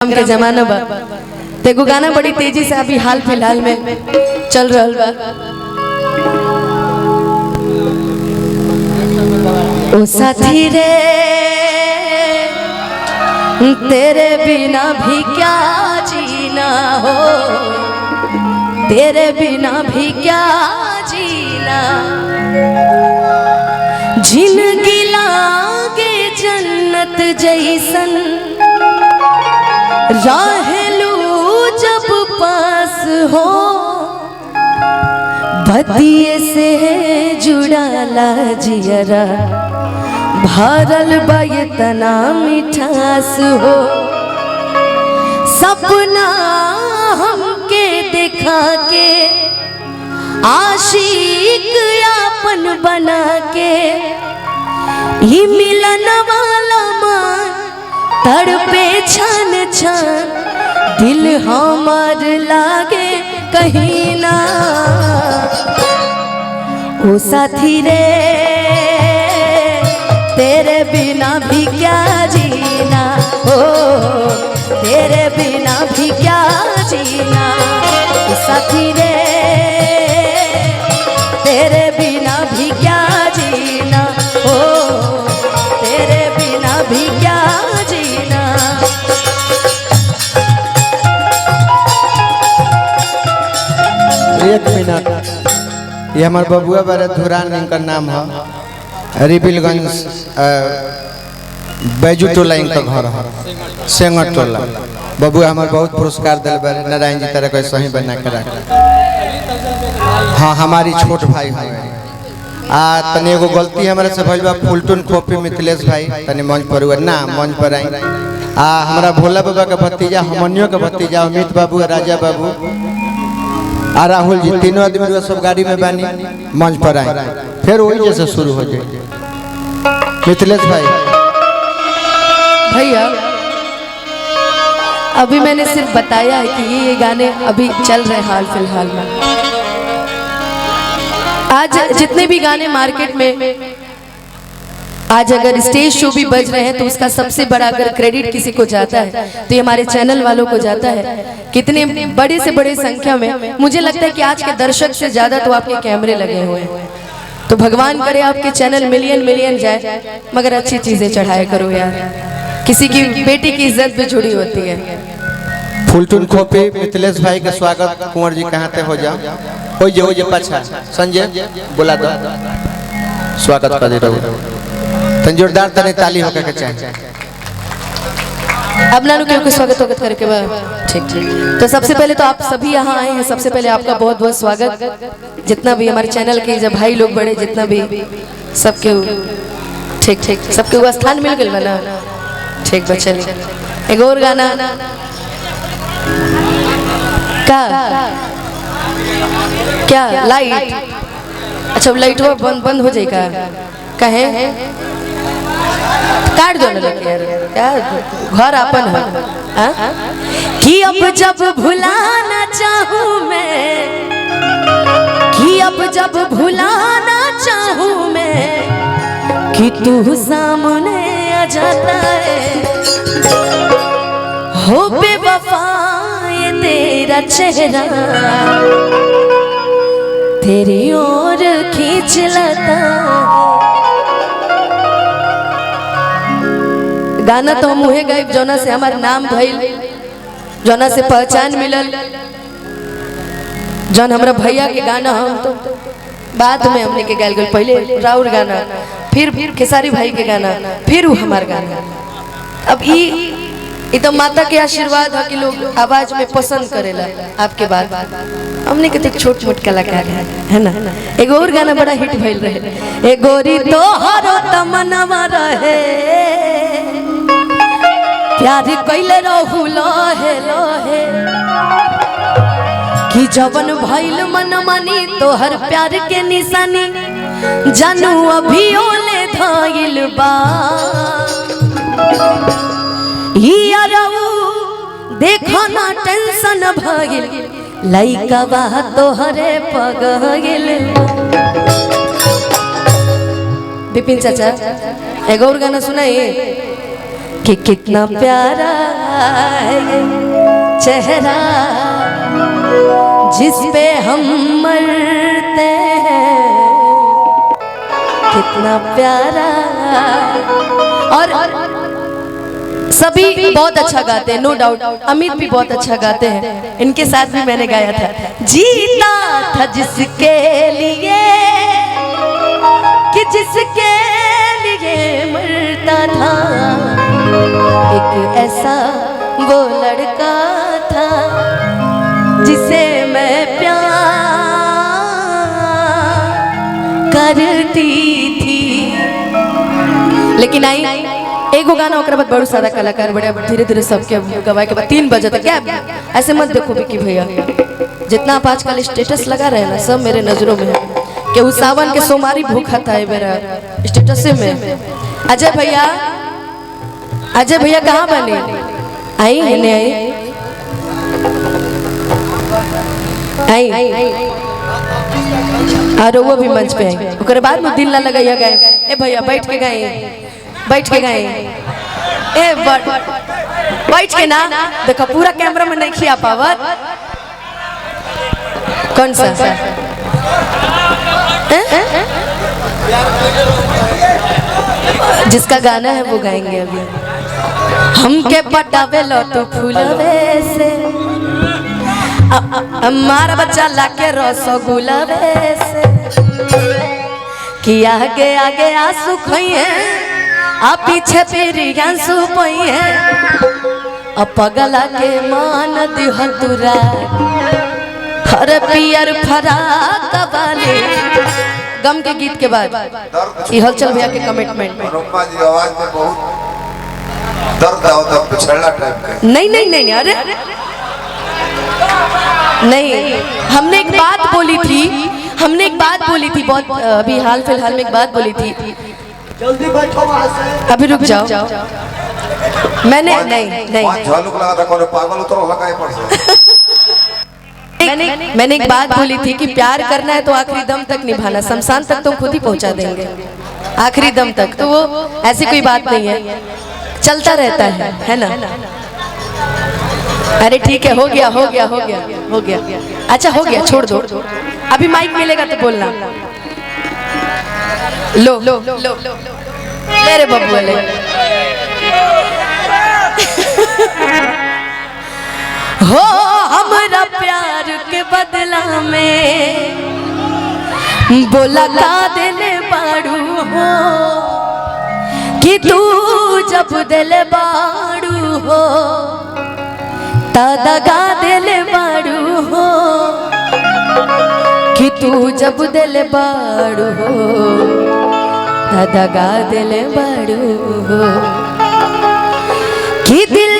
के जमाना बा तेगो गाना बड़ी तेजी से अभी हाल फिलहाल में चल रहा बा। ओ साथी रे तेरे बिना भी क्या जीना हो, तेरे बिना भी क्या जीना, जिंदगी लागे जन्नत जैसन राहेलू जब पास हो, बतिये से जुड़ाला जियरा भरल बयतना मिठास हो। सपना हमके दिखा के आशिक यापन बना के ही मिलन वाला मान तड़पे छन छन, दिल हमार लागे कहीं ना। ओ साथी रे तेरे बिना भी क्या जीना हो, तेरे बिना भी क्या जीना। ओ साथी रे तेरे बिना भी क्या जीना हो, तेरे बिना भी क्या जीना। एक मिनट, ये हमारे बबुआ बारे धुरान इनका नाम है, रिबिलगंज बैजू टोला इनका घर है, सेंगर टोला। बबुआ हमारे बहुत पुरस्कार दिल बारे, नारायण जी तरह कोई सही बना के रखा। हाँ हमारी छोट भाई है तनी एगो गलती हमारे से भइल बा। फुलटून कॉपी मिथिलेश भाई तनी मंच पर हुआ ना, मंच पर आई। हमारा भोला बाबा का भतीजा, हमनियों का भतीजा अमित बाबू, राजा बाबू आ राहुल जी, तीनों आदमी सब गाड़ी में बानी, मंच पर आए। फिर वही जैसे शुरू हो जाए। मिथिलेश भाई भैया अभी मैंने सिर्फ बताया है कि ये गाने अभी चल रहे हाल फिलहाल में। आज जितने भी गाने मार्केट में आज अगर स्टेज शो भी बज रहे हैं तो उसका सबसे बड़ा अगर क्रेडिट किसी को जाता है तो ये हमारे चैनल वालों को जाता है। कितने बड़े से बड़े संख्या में, मुझे लगता है कि आज के दर्शक से ज्यादा तो आपके कैमरे लगे हुए हैं। तो भगवान करे आपके चैनल मिलियन मिलियन जाए, मगर अच्छी चीजें चढ़ाया करो यार, किसी की बेटी की इज्जत भी जुड़ी होती है। फुलटून कॉपी मिथिलेश भाई का स्वागत। कुंवर जी कहाँ पे हो जाओ, हो जे पछा संजय बोला दो, स्वागत कर दे रहो। जोरदार तने ताली होकर के चाहिए। अब नानू के स्वागत वगत करके ठीक ठीक। तो सबसे पहले तो आप सभी यहाँ आए हैं, सबसे पहले आपका बहुत बहुत स्वागत। जितना भी हमारे चैनल के जब भाई लोग बड़े, जितना भी सबके ठीक ठीक, सबके वो स्थान मिल गए ना, ठीक बच्चे। एक और गाना का क्या लाइट, अच्छा लाइट वो बंद हो जाएगा, कहे काट दो ना यार, घर अपन है कि अब जब भुलाना चाहूँ मैं, कि अब जब भुलाना चाहूँ मैं, कि तू सामने आ जाता है हो बेवफा ये तेरा चेहरा तेरी ओर खींच लाता है। गाना तो हम उहे गायब जोना से हमार नाम भइल, जोना से पहचान मिलल, जौन हमरा भैया के गाना हम तो बाद में हमने के गायल गल। पहले राउर गाना, फिर खेसारी भाई के गाना, फिर वो हमार गाना। अब ये तो माता के आशीर्वाद है कि लोग आवाज में पसंद करेला आपके बात। हमने के छोट छोट कलाकार है ना। एक और गाना बड़ा हिट भइल रहे, ए गोरी तो हरो तमन्ना रहे, प्यार कइले रहू लोहे लोहे, कि जवन भइल मन मानी तो हर प्यार के निशानी, जानू अभी ओले धइल बा। देखो ना टेंशन भइल, लइका बा तोहरे पगल। विपिन चाचा एक और गाना सुनाइए। कि कितना प्यारा है ये चेहरा जिस पे हम मरते हैं, कितना प्यारा। और सभी बहुत अच्छा गाते हैं, नो डाउट। अमित भी बहुत अच्छा गाते हैं, इनके साथ भी मैंने गाया था। जीता था जिसके लिए कि जिसके लिए मरता था, एक ऐसा वो लड़का था जिसे मैं प्यार करती थी। लेकिन आई एगो गाना ओकरा बाद बड़ू सारा कलाकार बड़े धीरे धीरे सबके गवाए के बाद 3 बजे तक। क्या ऐसे मत देखो विकी भैया, जितना आप आजकल स्टेटस लगा रहे हैं ना, सब मेरे नजरों में है कि उस सावन के सोमारी भूखा था मेरा स्टेटस में। अजय भैया, अजय भैया कहाँ बने? आई है ने आई और वो भी मंच पे आई। उसके बाद में दिल लगाइया गए। ए भैया बैठ के गए, बैठ के गए। ए बैठ के ना देखो, पूरा कैमरा में नहीं खिया पावत। कौन सा जिसका गाना है वो गाएंगे अभी। हमके पटावे लो तो फूलवे से, हमारा बच्चा लाके रसगुल्लावे से, कि आगे आगे आंसू खोइए आ पीछे तेरी आंसू पोइए, अब पगला के मान दिह तुरा हर पियर फराक वाले। गम के गीत के बाद ये हलचल भैया के कमिटमेंट में अनुपमा जी आवाज में बहुत दर्द होता है, पिछड़ा टाइप का। नहीं नहीं नहीं, अरे नहीं, हमने एक बात बोली थी, हमने एक बात बोली थी बहुत अभी हाल फिलहाल में एक बात बोली थी। जल्दी बैठो वहां से, अभी रुक जाओ। मैंने नहीं नहीं झालुक लगा था, कौन पागल उतरो लगाए पड़ से। मैंने एक बात बोली थी कि प्यार करना है तो आखिरी दम तक निभाना, शमशान तक तुम खुद ही पहुंचा देंगे, आखिरी दम तक। तो वो ऐसी कोई बात नहीं है, चलता रहता है ना। अरे ठीक है, हो गया हो गया हो गया हो गया, अच्छा हो गया, छोड़ दो। अभी माइक मिलेगा तो बोलना। लो लो लो मेरे बब्बू ले। हो हमरा प्यार के बदला में बोला का देले बाड़ू हो, कि तू जब दिले बाड़ू हो दगा दिले बाड़ू हो, कि तू जब दिले बाड़ू हो दगा दिले बाड़ू हो, कि दिल